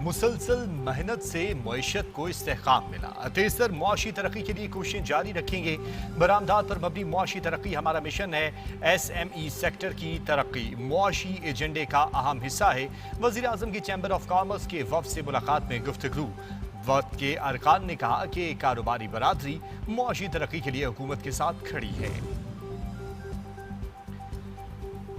मुसलसल मेहनत से मईशत को इस्तेहकाम मिला। तेज़तर मुआशी तरक्की के लिए कोशिशें जारी रखेंगे। बरामदात पर मबनी मुआशी तरक्की हमारा मिशन है। SME सेक्टर की तरक्की मुआशी एजेंडे का अहम हिस्सा है। वज़ीर आज़म की चैम्बर ऑफ कॉमर्स के वफ़द से मुलाकात में गुफ्तगू। वफ़द के अरकान ने कहा कि कारोबारी बरादरी मुआशी तरक्की के लिए हुकूमत के साथ खड़ी है।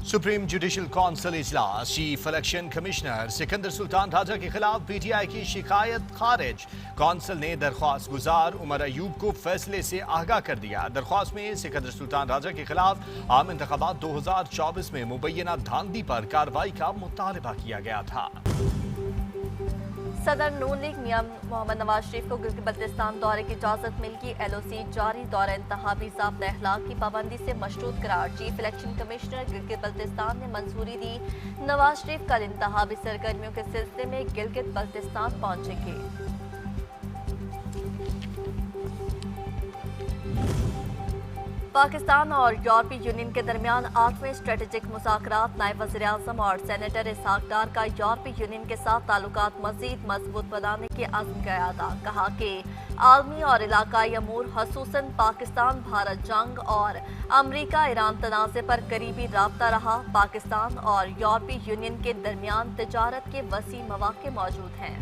सुप्रीम जुडिशल काउंसिल इजलास। Chief election commissioner Sikandar Sultan Raja के खिलाफ PTI की शिकायत खारिज। काउंसिल ने दरख्वास्त गुजार उमर अयूब को फैसले से आगाह कर दिया। दरख्वास्त में सिकंदर सुल्तान राजा के खिलाफ आम इंतखाबात 2024 में मुबैना धांधली पर कार्रवाई का मुतालबा किया गया था। सदर नून लीग मियां मोहम्मद नवाज शरीफ को गिलगित बल्तिस्तान दौरे की इजाजत मिल गई। LOC जारी दौरा इंतखाबी ज़ाब्ता अखलाक की पाबंदी से मशरूत करार। Chief election commissioner Gilgit Baltistan ने मंजूरी दी। नवाज शरीफ कल इंतखाबी सरगर्मियों के सिलसिले में गिलगित बल्तिस्तान पहुंचेंगे। पाकिस्तान और यूरोपीय यूनियन के दरमियान 8वें स्ट्रेटेजिक मुज़ाकरात। नायब वज़ीर आज़म और सेनेटर इसहाक डार का यूरोपीय यूनियन के साथ ताल्लुकात मज़ीद मजबूत बनाने के अज़्म का इआदा। कहा कि आलमी और इलाकाई अमूर खसूसन पाकिस्तान भारत जंग और अमरीका ईरान तनाज़े पर करीबी राब्ता रहा। पाकिस्तान और यूरोपीय यूनियन के दरमियान तिजारत के वसी मौक़े मौजूद हैं।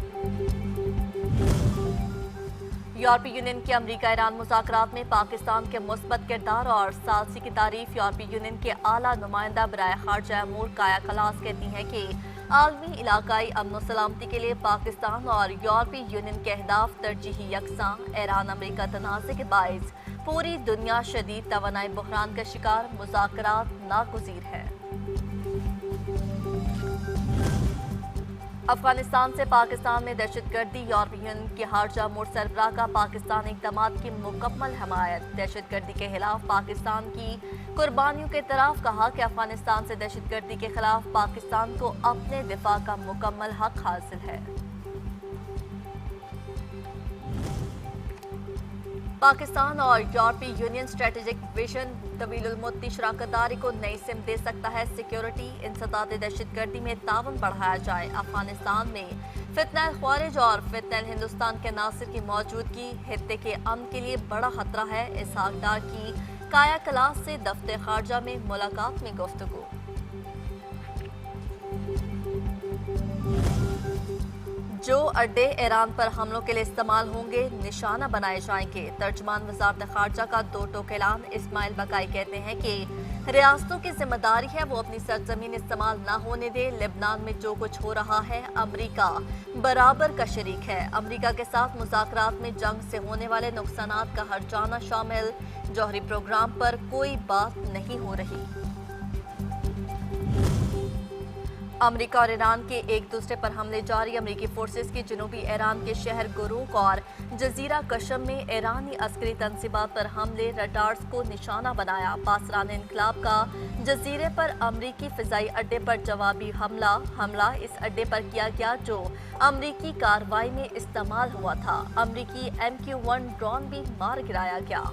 यूरोपीय यूनियन के अमरीका ईरान मुज़ाकरात में पाकिस्तान के मुस्बत किरदार और सालसी की तारीफ। यूरोपीय यूनियन के आला नुमाइंदा बराए खारजा अमूर काया खलास कहती हैं कि आलमी इलाकाई अमन सलामती के लिए पाकिस्तान और यूरोपीय यूनियन के अहदाफ तरजीही यकसां। ईरान अमरीका तनाज़े के बाइस पूरी दुनिया शदीद तवानाई बहरान का शिकार। मुज़ाकरात नागुज़ीर है। अफगानिस्तान से पाकिस्तान में दहशतगर्दी। यूरोपीय यूनियन के खारजा अमूर सरबराह का पाकिस्तानी इक़दामात की मुकम्मल हमायत। दहशतगर्दी के खिलाफ पाकिस्तान की कुर्बानियों के तरफ कहा कि अफगानिस्तान से दहशतगर्दी के खिलाफ पाकिस्तान को अपने दिफा का मुकम्मल हक हासिल है। पाकिस्तान और यूरोपीय यूनियन स्ट्रेटेजिक विजन तवीलुल-मुद्दती शराकतदारी को नई सिम दे सकता है। सिक्योरिटी इंसदाद दहशतगर्दी में तावन बढ़ाया जाए। अफगानिस्तान में फितनह ख्वारिज और फितनह हिंदुस्तान के नासिर की मौजूदगी खित्ते के अमन के लिए बड़ा खतरा है। इसहाक डार की काया कलास से दफ्तर खारजा में मुलाकात में गुफ्तगू। जो अड्डे ईरान पर हमलों के लिए इस्तेमाल होंगे निशाना बनाए जाएंगे। तर्जमान वजारत खारजा का दो टोक ऐलान। इस्माइल बकाई कहते हैं कि रियासतों की जिम्मेदारी है वो अपनी सरजमीन इस्तेमाल न होने दे। लेबनान में जो कुछ हो रहा है अमरीका बराबर का शरीक है। अमरीका के साथ मुज़ाकरात में जंग से होने वाले नुकसानात का हर्जाना शामिल। जौहरी प्रोग्राम पर कोई बात नहीं हो रही। अमरीका और ईरान के एक दूसरे पर हमले जारी। अमरीकी फोर्सेस की जनूबी ईरान के शहर गुरूक और जजीरा कशम में ईरानी अस्करी तंसीबात पर हमले। रडार्स को निशाना बनाया। पासरान इनकलाब का जजीरे पर अमरीकी फिजाई अड्डे पर जवाबी हमला इस अड्डे पर किया गया जो अमरीकी कार्रवाई में इस्तेमाल हुआ था। अमरीकी MQ-1 ड्रोन भी मार गिराया गया।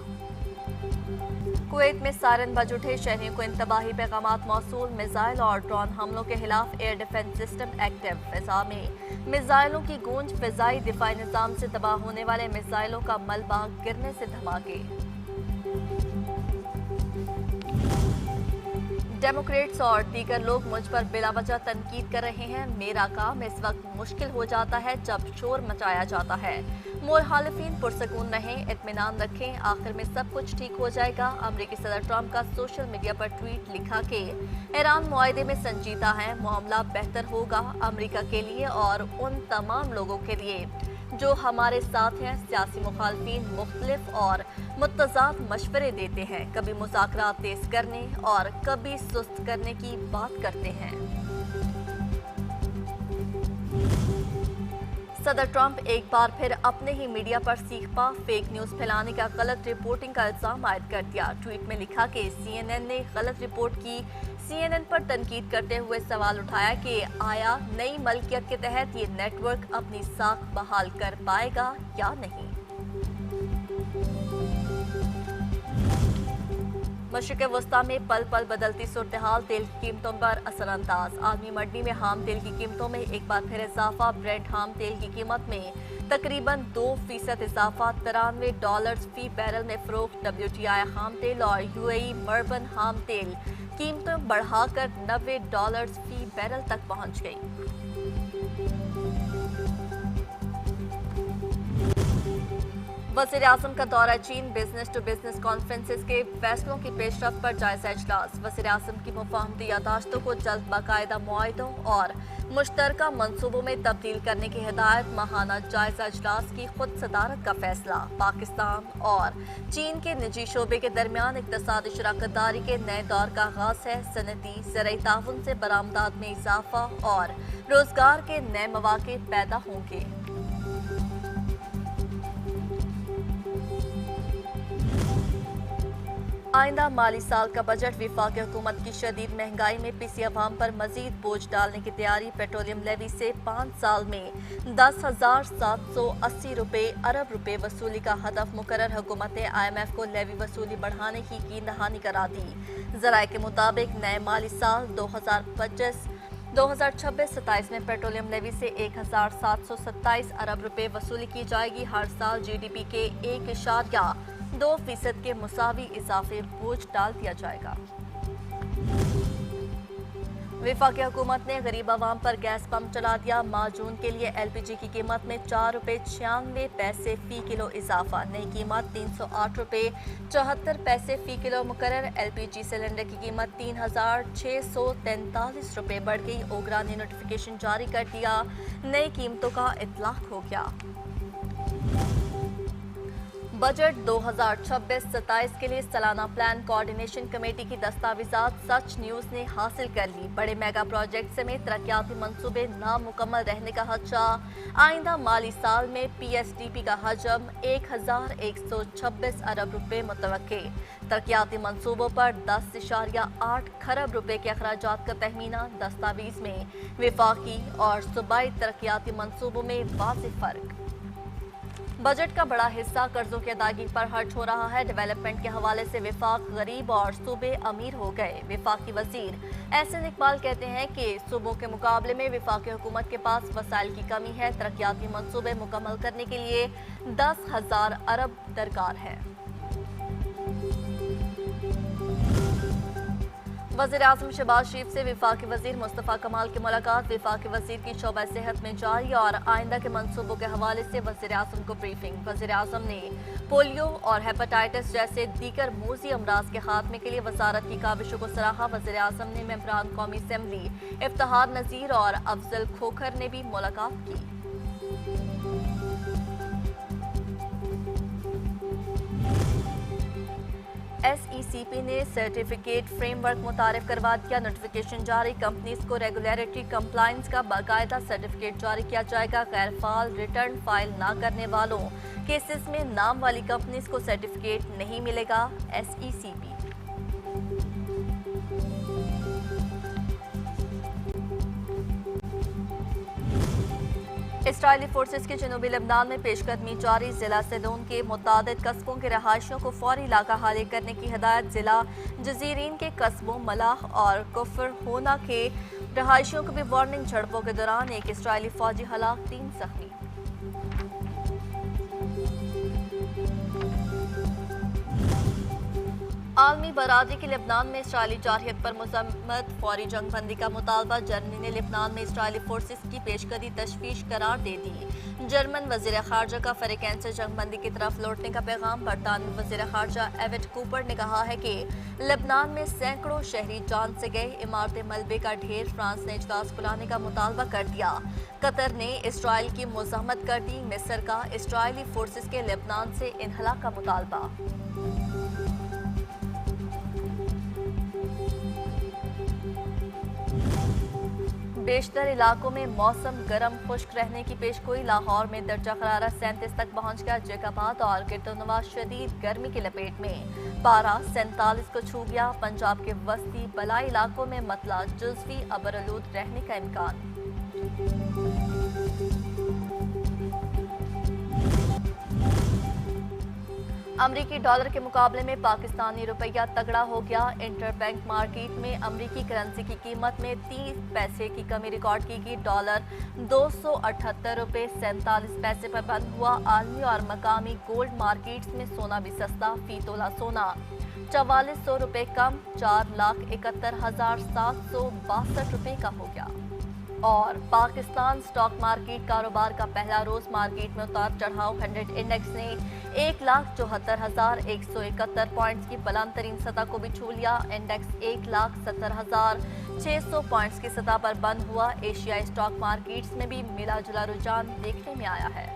कुवैत में सायरन बज उठे। शहरियों को इंतबाही पैगामात मौसूल। मिसाइल और ड्रोन हमलों के खिलाफ एयर डिफेंस सिस्टम एक्टिव। फिजा में मिसाइलों की गूंज। फिजाई दिफाई निजाम से तबाह होने वाले मिसाइलों का मलबा गिरने से धमाके। डेमोक्रेट्स और दीगर लोग मुझ पर बिलावजह तनकीद कर रहे हैं। मेरा काम इस वक्त मुश्किल हो जाता है जब शोर मचाया जाता है। मुखालिफिन पुरसकून रहें, इत्मीनान रखें, आखिर में सब कुछ ठीक हो जाएगा। अमरीकी सदर ट्रंप का सोशल मीडिया पर ट्वीट लिखा कि ईरान मुआहदे में संजीदा है। मामला बेहतर होगा अमरीका के लिए और उन तमाम लोगों के लिए जो हमारे साथ हैं। सियासी मुखालिफिन मुख्तलिफ और मुतज़ाद मशवरे देते हैं। कभी मुज़ाकरात तेज करने और कभी सुस्त करने की बात करते हैं। सदर ट्रंप एक बार फिर अपने ही मीडिया पर सीखपा फेक न्यूज़ फैलाने का गलत रिपोर्टिंग का इल्जाम आयद कर दिया। ट्वीट में लिखा कि CNN ने गलत रिपोर्ट की। CNN पर तनकीद करते हुए सवाल उठाया कि आया नई मलकियत के तहत ये नेटवर्क अपनी साख बहाल कर पाएगा या नहीं। मशरिक़ वस्ता में पल पल बदलती सूरत हाल तेल की कीमतों पर असरअंदाज। आलमी मंडी में हाम तेल की कीमतों में एक बार फिर इजाफा। ब्रेंट हाम तेल की कीमत में तकरीबन 2% इजाफा। $93 फी बैरल में फरोख्त। WTI हाम तेल और UAE मर्बन हाम तेल कीमतें बढ़ाकर $90 फी बैरल तक पहुंच गई। वज़ीर आज़म का दौरा चीन। बिजनेस टू बिजनेस कॉन्फ्रेंसेस के फैसलों की पेशरफ्त पर जायजा इजलास। वज़ीर आज़म की मुफाहमती यादाश्तों को जल्द बाकायदा मुआहिदों और मुश्तरका मंसूबों में तब्दील करने की हिदायत। माहाना जायजा इजलास की खुद सदारत का फैसला। पाकिस्तान और चीन के निजी शोबे के दरमियान इक़्तिसादी शराकत दारी के नए दौर का आगाज है। सनती ज़राई ताउन से बरामदात में इजाफा और रोजगार के नए मौक़े पैदा होंगे। आइंदा माली साल का बजट। वफाकी हुकूमत की शदीद महंगाई में पिसी अवाम पर मजीद बोझ डालने की तैयारी। पेट्रोलियम लेवी से 5 साल में 10,780 अरब रुपए वसूली का हदफ मुकर्रर। हुकूमत ने IMF को लेवी वसूली बढ़ाने की कीन-दहानी करा दी। ज़राए के मुताबिक नए माली साल 2026-27 में पेट्रोलियम लेवी से 1,727 अरब रुपए वसूली की जाएगी। हर साल GDP के 1.2% के मुसावी इजाफे बोझ डाल दिया जाएगा। वफाकी हुकूमत ने गरीब आवाम पर गैस पंप चला दिया। माजून के लिए LPG की कीमत में ₹4.96 फी किलो इजाफा। नई कीमत ₹308.74 फी किलो मुकर्रर। LPG सिलेंडर की कीमत ₹3,643 बढ़ गई। ओगरा ने नोटिफिकेशन जारी कर दिया। नई कीमतों का इतलाक हो गया। बजट 2026-27 के लिए सालाना प्लान कोऑर्डिनेशन कमेटी की दस्तावेजात सच न्यूज ने हासिल कर ली। बड़े मेगा प्रोजेक्ट समेत तरक्याती मंसूबे नामुकम्मल रहने का खदशा। आइंदा माली साल में PSDP का हजम 1,126 अरब रुपए मुतवक्के। तरक्याती मंसूबों पर 10.8 खरब रुपए के अखराजात का तहमीना। दस्तावेज में वफाकी और सूबाई तरक्याती मंसूबों में वाज़ेह फर्क। बजट का बड़ा हिस्सा कर्जों की अदायगी पर खर्च हो रहा है। डेवलपमेंट के हवाले से वफाक गरीब और सूबे अमीर हो गए। वफाकी वजीर एहसन इकबाल कहते हैं कि सूबों के मुकाबले में वफाकी हुकूमत के पास वसाइल की कमी है। तरक्याती मंसूबे मुकम्मल करने के लिए 10,000 अरब दरकार है। वज़ीर आज़म शहबाज शरीफ से वफाकी वज़ीर मुस्तफ़ा कमाल की मुलाकात। वफाकी वज़ीर की शोबा सेहत में जारी और आइंदा के मंसूबों के हवाले से वज़ीर आज़म को ब्रीफिंग। वज़ीर आज़म ने पोलियो और हेपेटाइटिस जैसे दीगर मूजी अमराज के खात्मे के लिए वजारत की काविशों को सराहा। वज़ीर आज़म ने मेंबरान कौमी असम्बली इफ्तिखार नज़ीर और अफजल खोखर ने भी मुलाकात की। SECP ने सर्टिफिकेट फ्रेमवर्क मुतारिफ करवा दिया। नोटिफिकेशन जारी। कंपनीज को रेगुलेटरी कंप्लायंस का बाकायदा सर्टिफिकेट जारी किया जाएगा। गैर फाल रिटर्न फाइल ना करने वालों केसेस में नाम वाली कंपनीज को सर्टिफिकेट नहीं मिलेगा। SECP इसराइली फोर्सेस के जनूबी लेबनान में पेशकदमी जारी। जिला सदून के मुतादिद कस्बों के रहायशियों को फौरी इलाका हाले करने की हिदायत। जिला जजीरीन के कस्बों मलाह और कुफर होना के रहायशियों को भी वार्निंग। झड़पों के दौरान एक इसराइली फौजी हलाक, 3 जख्मी। आलमी बरादरी की लेबनान में इसराइली जारहियत पर मजम्मत। फौरी जंग बंदी का मुतालबा। जर्मनी ने लेबनान में इसराइली फोर्सेस की पेशकदी तशवीश करार दे दी। जर्मन वजीर खारजा का फरीकैन से जंग बंदी की तरफ लौटने का पैगाम। बरतानवी वजीर खारजा एविट कूपर ने कहा है कि लेबनान में सैकड़ों शहरी जान से गए। इमारत मलबे का ढेर। फ्रांस ने इजलास बुलाने का मुतालबा कर दिया। कतर ने इसराइल की मुज़ाहमत कर दी। मिस्र का इसराइली फोर्सेस के लेबनान से इन्हला का मुतालबा। बेशतर इलाकों में मौसम गर्म खुश्क रहने की पेशगोई। लाहौर में दर्जा हरारत 37 तक पहुंच गया। जैकाबाद और गिरदोनवा शदीद गर्मी की लपेट में। पारा 47 को छू गया। पंजाब के वस्ती बलाई इलाकों में मतला जुज़वी अबरआलूद रहने का इम्कान। अमरीकी डॉलर के मुकाबले में पाकिस्तानी रुपया तगड़ा हो गया। इंटरबैंक मार्केट में अमरीकी करेंसी की कीमत में 30 पैसे की कमी रिकॉर्ड की गई। डॉलर 278 रुपये 47 पैसे पर बंद हुआ। आलमी और मकामी गोल्ड मार्केट्स में सोना भी सस्ता, फी तोला सोना 4400 रुपये कम 4,71,762 रुपये का हो गया। और पाकिस्तान स्टॉक मार्केट कारोबार का पहला रोज मार्केट में उतार चढ़ाव। 100 इंडेक्स ने 1,74,171 पॉइंट्स की बुलंद तरीन सतह को भी छू लिया। इंडेक्स 1,70,600 पॉइंट्स की सतह पर बंद हुआ। एशियाई स्टॉक मार्केट्स में भी मिला जुला रुझान देखने में आया है।